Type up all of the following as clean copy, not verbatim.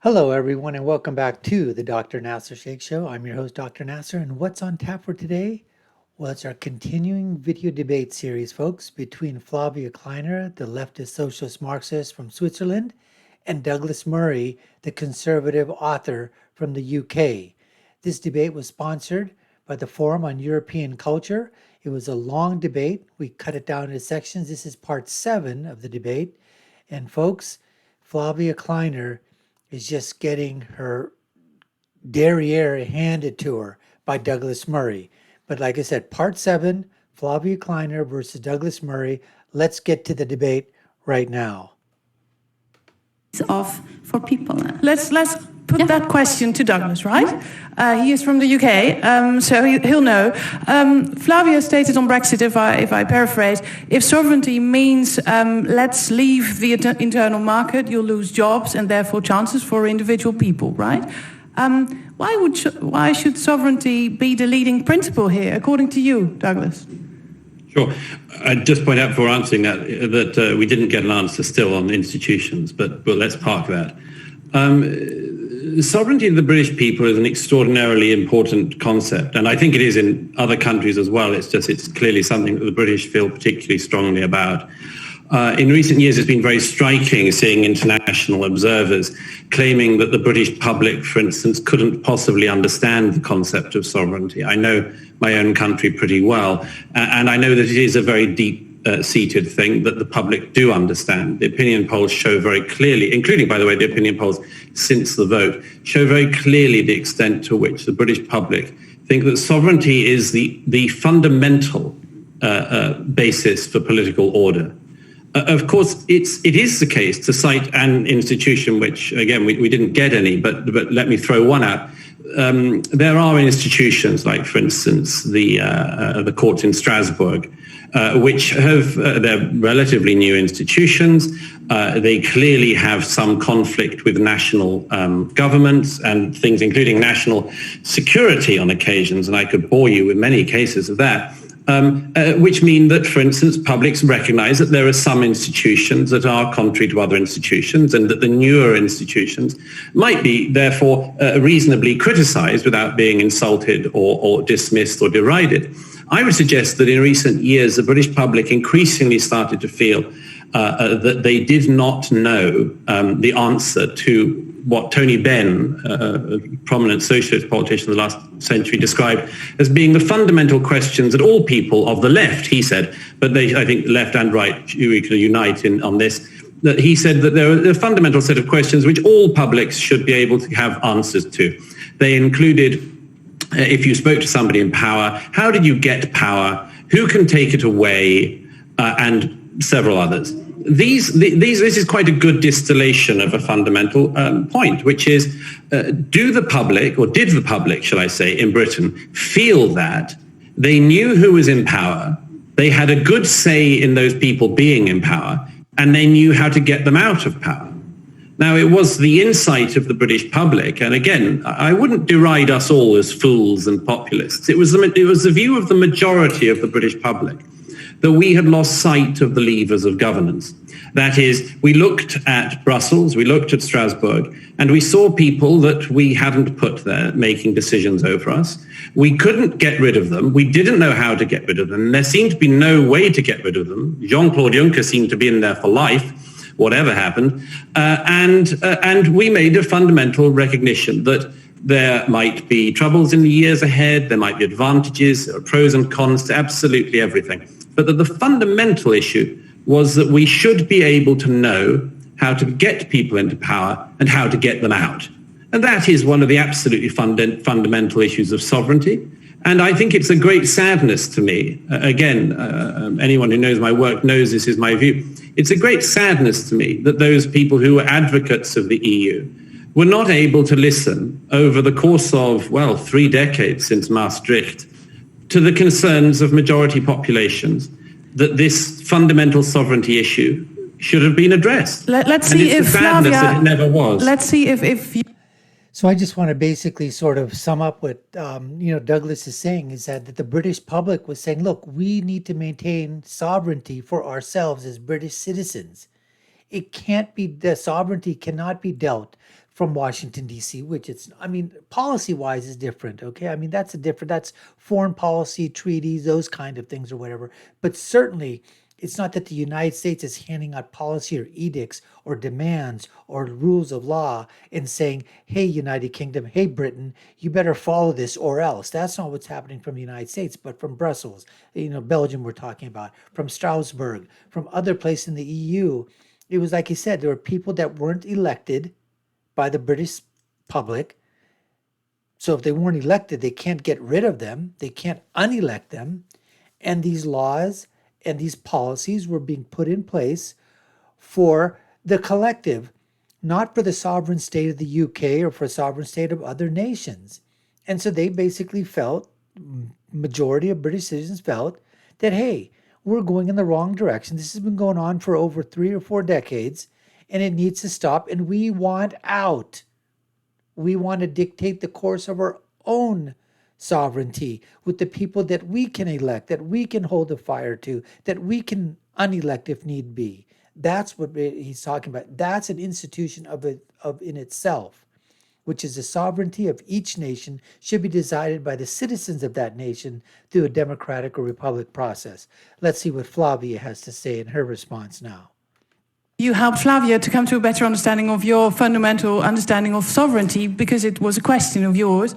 Hello, everyone, and welcome back to the Dr. Nasir Shaikh Show. I'm your host, Dr. Nasir, and what's on tap for today? Well, it's our continuing video debate series, folks, between Flavia Kleiner, the leftist socialist Marxist from Switzerland, and Douglas Murray, the conservative author from the UK. This debate was sponsored by the Forum on European Culture. It was a long debate. We cut it down into sections. This is part 7 of the debate. And folks, Flavia Kleiner is just getting her derriere handed to her by Douglas Murray. But like I said, part 7, Flavia Kleiner versus Douglas Murray. Let's get to the debate right now. Off for people. Let's put that question to Douglas, right? He is from the UK, so he'll know. Flavia stated on Brexit, if I paraphrase, if sovereignty means let's leave the internal market, you'll lose jobs and therefore chances for individual people, right? Why should sovereignty be the leading principle here, according to you, Douglas? Sure. I'd just point out before answering that we didn't get an answer still on institutions, but let's park that. Sovereignty of the British people is an extraordinarily important concept, and I think it is in other countries as well. It's clearly something that the British feel particularly strongly about. In recent years, it's been very striking seeing international observers claiming that the British public, for instance, couldn't possibly understand the concept of sovereignty. I know my own country pretty well, and I know that it is a very deep-seated thing that the public do understand. The opinion polls show very clearly, including, by the way, the opinion polls since the vote, show very clearly the extent to which the British public think that sovereignty is the fundamental basis for political order. Of course, it is the case, to cite an institution which, again, we didn't get any, but let me throw one out. There are institutions like, for instance, the courts in Strasbourg, which have, they're relatively new institutions. They clearly have some conflict with national governments and things, including national security on occasions, and I could bore you with many cases of that. Which mean that, for instance, publics recognize that there are some institutions that are contrary to other institutions and that the newer institutions might be, therefore, reasonably criticized without being insulted or dismissed or derided. I would suggest that in recent years, the British public increasingly started to feel that they did not know the answer to what Tony Benn, a prominent socialist politician of the last century, described as being the fundamental questions that all people of the left, he said, but I think left and right, we could unite on this, that he said that there are a fundamental set of questions which all publics should be able to have answers to. They included, if you spoke to somebody in power, how did you get power? Who can take it away? And several others. This is quite a good distillation of a fundamental point, which is, did the public, shall I say, in Britain feel that they knew who was in power, they had a good say in those people being in power, and they knew how to get them out of power? Now, it was the insight of the British public, and again, I wouldn't deride us all as fools and populists. It was the view of the majority of the British public that we had lost sight of the levers of governance. That is, we looked at Brussels, we looked at Strasbourg, and we saw people that we hadn't put there making decisions over us. We couldn't get rid of them. We didn't know how to get rid of them. There seemed to be no way to get rid of them. Jean-Claude Juncker seemed to be in there for life, whatever happened. And we made a fundamental recognition that there might be troubles in the years ahead, there might be advantages, there are pros and cons to absolutely everything. But that the fundamental issue was that we should be able to know how to get people into power and how to get them out. And that is one of the absolutely fundamental issues of sovereignty. And I think it's a great sadness to me. Anyone who knows my work knows this is my view. It's a great sadness to me that those people who were advocates of the EU were not able to listen over the course of, 3 decades since Maastricht, to the concerns of majority populations, that this fundamental sovereignty issue should have been addressed. Let's see if Flavia, that it never was. Let's see if you... So I just want to basically sort of sum up what Douglas is saying, is that the British public was saying, look, we need to maintain sovereignty for ourselves as British citizens. The sovereignty cannot be dealt from Washington, D.C., which it's, I mean, policy-wise is different, okay? I mean, that's foreign policy, treaties, those kind of things or whatever. But certainly, it's not that the United States is handing out policy or edicts or demands or rules of law and saying, hey, United Kingdom, hey, Britain, you better follow this or else. That's not what's happening from the United States, but from Brussels, Belgium we're talking about, from Strasbourg, from other places in the EU. It was like you said, there were people that weren't elected by the British public. So if they weren't elected, they can't get rid of them. They can't unelect them. And these laws and these policies were being put in place for the collective, not for the sovereign state of the UK or for a sovereign state of other nations. And so they basically felt, majority of British citizens felt, that, hey, we're going in the wrong direction. This has been going on for over 3 or 4 decades, and it needs to stop, and we want out. We want to dictate the course of our own sovereignty with the people that we can elect, that we can hold the fire to, that we can unelect if need be. That's what he's talking about. That's an institution of in itself, which is the sovereignty of each nation should be decided by the citizens of that nation through a democratic or republic process. Let's see what Flavia has to say in her response now. You helped Flavia to come to a better understanding of your fundamental understanding of sovereignty because it was a question of yours.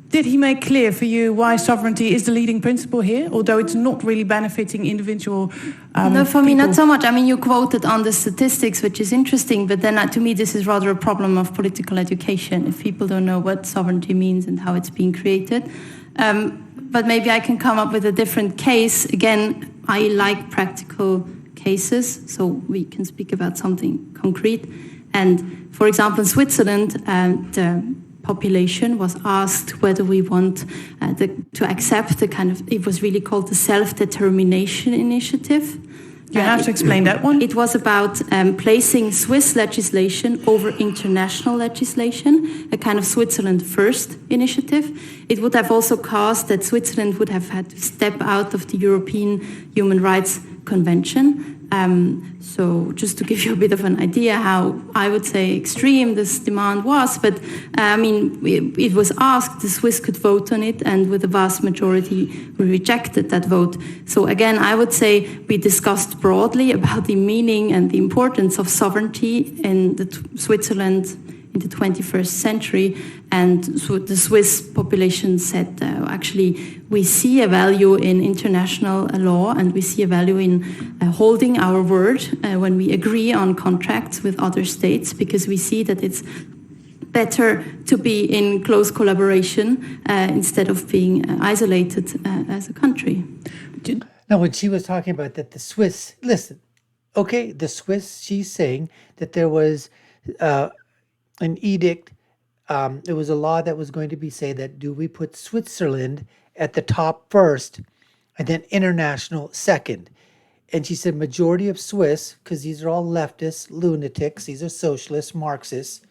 Did he make clear for you why sovereignty is the leading principle here, although it's not really benefiting individual No, for me, not so much. I mean, you quoted on the statistics, which is interesting, but then to me, this is rather a problem of political education, if people don't know what sovereignty means and how it's being created. But maybe I can come up with a different case. Again, I like practical cases, so we can speak about something concrete. And for example, in Switzerland, the population was asked whether we want to accept the kind of, it was really called the self-determination initiative. You have to explain that one. It was about placing Swiss legislation over international legislation, a kind of Switzerland first initiative. It would have also caused that Switzerland would have had to step out of the European Human Rights Convention. So just to give you a bit of an idea how I would say extreme this demand was, but I mean, it was asked, the Swiss could vote on it, and with a vast majority we rejected that vote. So again, I would say we discussed broadly about the meaning and the importance of sovereignty in Switzerland in the 21st century, and so the Swiss population said, actually, we see a value in international law, and we see a value in holding our word when we agree on contracts with other states, because we see that it's better to be in close collaboration instead of being isolated as a country. Now, when she was talking about that, the Swiss, listen, okay, the Swiss, she's saying that there was an edict, it was a law that was going to be say that do we put Switzerland at the top first and then international second. And she said majority of Swiss, because these are all leftists, lunatics, these are socialists, Marxists,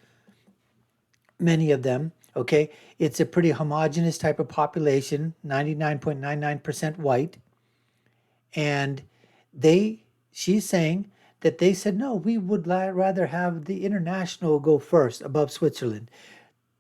many of them, okay? It's a pretty homogenous type of population, 99.99% white. And she's saying that they said, no, we would rather have the international go first above Switzerland.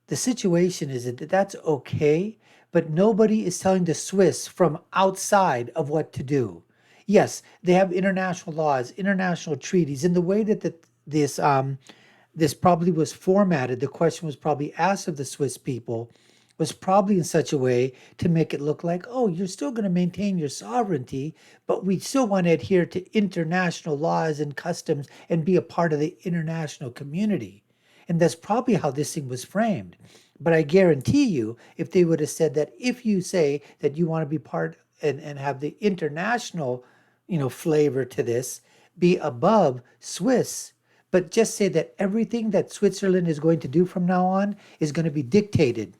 The situation is that that's okay, but nobody is telling the Swiss from outside of what to do. Yes, they have international laws, international treaties, and the way that this probably was formatted, the question was probably asked of the Swiss people, was probably in such a way to make it look like, oh, you're still going to maintain your sovereignty, but we still want to adhere to international laws and customs and be a part of the international community. And that's probably how this thing was framed. But I guarantee you, if they would have said that if you say that you want to be part and have the international, flavor to this, be above Swiss, but just say that everything that Switzerland is going to do from now on is going to be dictated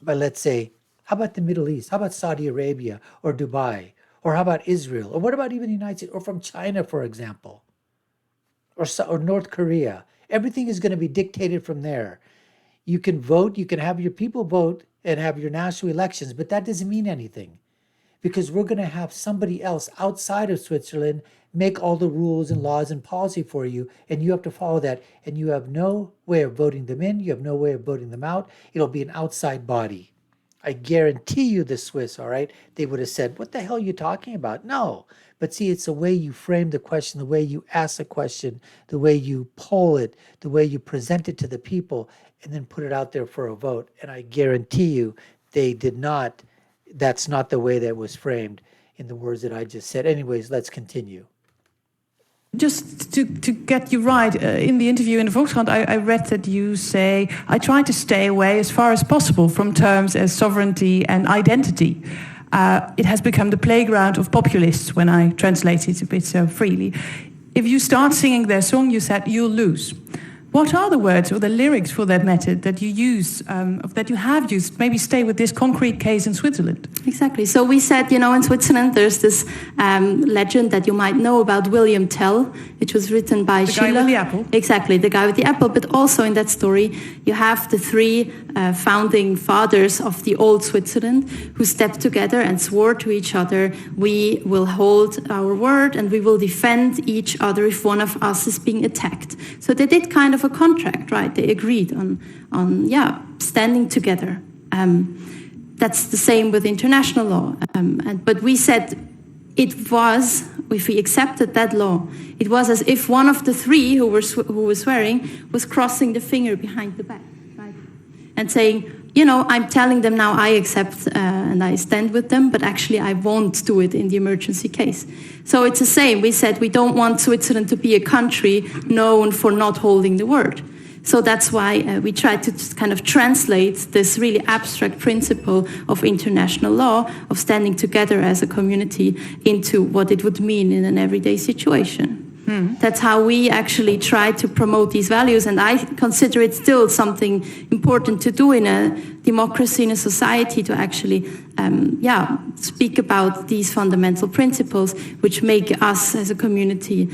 by, let's say, how about the Middle East? How about Saudi Arabia or Dubai? Or how about Israel? Or what about even the United States? Or from China, for example? Or North Korea? Everything is going to be dictated from there. You can vote, you can have your people vote and have your national elections, but that doesn't mean anything. because we're going to have somebody else outside of Switzerland make all the rules and laws and policy for you, and you have to follow that. And you have no way of voting them in. You have no way of voting them out. It'll be an outside body. I guarantee you the Swiss, all right, they would have said, what the hell are you talking about? No. But see, it's the way you frame the question, the way you ask the question, the way you poll it, the way you present it to the people, and then put it out there for a vote. And I guarantee you they did not, that's not the way that was framed in the words that I just said. Anyways, let's continue. Just to get you right, in the interview in the Volkskrant, I read that you say, I try to stay away as far as possible from terms as sovereignty and identity. It has become the playground of populists when I translate it a bit so freely. If you start singing their song, you said, you'll lose. What are the words or the lyrics for that method that you use, that you have used? Maybe stay with this concrete case in Switzerland. Exactly. So we said, in Switzerland, there's this legend that you might know about William Tell, which was written by Schiller. The guy with the apple. Exactly, the guy with the apple. But also in that story, you have the three founding fathers of the old Switzerland who stepped together and swore to each other, we will hold our word and we will defend each other if one of us is being attacked. So they did kind of a contract, right? They agreed on standing together. That's the same with international law. But we said it was, if we accepted that law, it was as if one of the three who was swearing was crossing the finger behind the back, right? And saying, I'm telling them now I accept and I stand with them, but actually I won't do it in the emergency case. So it's the same. We said we don't want Switzerland to be a country known for not holding the word. So that's why we try to kind of translate this really abstract principle of international law, of standing together as a community, into what it would mean in an everyday situation. That's how we actually try to promote these values, and I consider it still something important to do in a democracy, in a society, to actually speak about these fundamental principles which make us as a community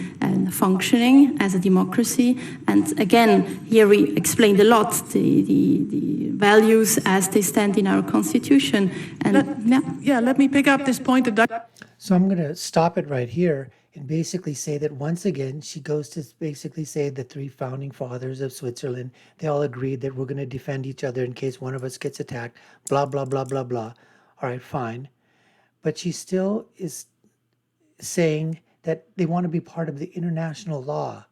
functioning as a democracy. And again, here we explained a lot the values as they stand in our constitution. And let me pick up this point. So I'm going to stop it right here and basically say that once again, she goes to basically say the three founding fathers of Switzerland, they all agreed that we're going to defend each other in case one of us gets attacked, blah, blah, blah, blah, blah. All right, fine. But she still is saying that they want to be part of the international law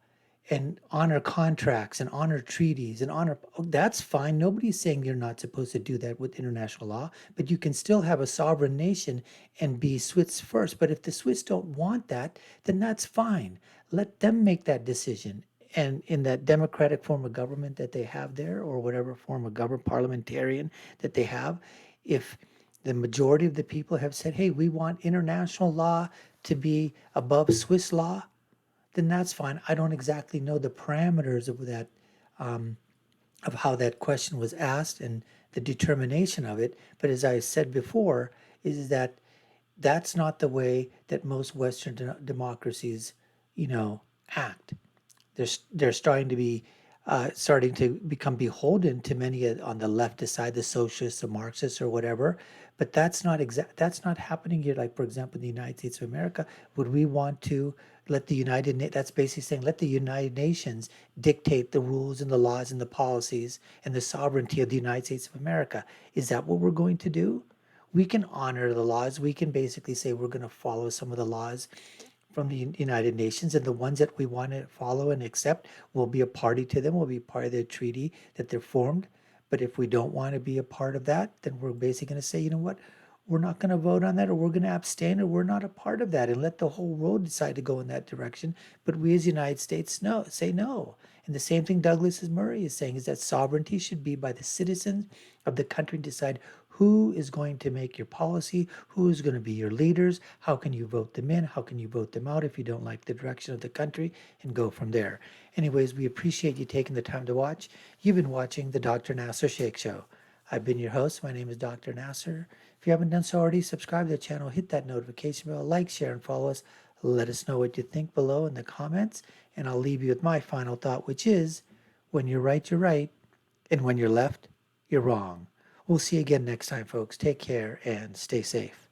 and honor contracts and honor treaties and honor, that's fine. Nobody's saying you're not supposed to do that with international law, but you can still have a sovereign nation and be Swiss first. But if the Swiss don't want that, then that's fine. Let them make that decision. And in that democratic form of government that they have there, or whatever form of government, parliamentarian that they have, if the majority of the people have said, hey, we want international law to be above Swiss law, then that's fine. I don't exactly know the parameters of that, of how that question was asked and the determination of it. But as I said before, is that that's not the way that most Western democracies, act. They're starting to become beholden to many on the leftist side, the socialists, the Marxists, or whatever. But that's not happening here. Like, for example, in the United States of America, would we want to let the that's basically saying, let the United Nations dictate the rules and the laws and the policies and the sovereignty of the United States of America? Is that what we're going to do? We can honor the laws. We can basically say we're going to follow some of the laws from the United Nations, and the ones that we want to follow and accept, we'll be a party to them. We'll be part of the treaty that they're formed. But if we don't want to be a part of that, then we're basically going to say, you know what, we're not going to vote on that, or we're going to abstain, or we're not a part of that, and let the whole world decide to go in that direction. But we as the United States say no. And the same thing Douglas Murray is saying is that sovereignty should be by the citizens of the country, decide who is going to make your policy, who is going to be your leaders, how can you vote them in, how can you vote them out if you don't like the direction of the country, and go from there. Anyways, we appreciate you taking the time to watch. You've been watching the Dr. Nasir Shaikh Show. I've been your host. My name is Dr. Nasir. If you haven't done so already, subscribe to the channel, hit that notification bell, like, share, and follow us. Let us know what you think below in the comments, and I'll leave you with my final thought, which is, when you're right, and when you're left, you're wrong. We'll see you again next time, folks. Take care and stay safe.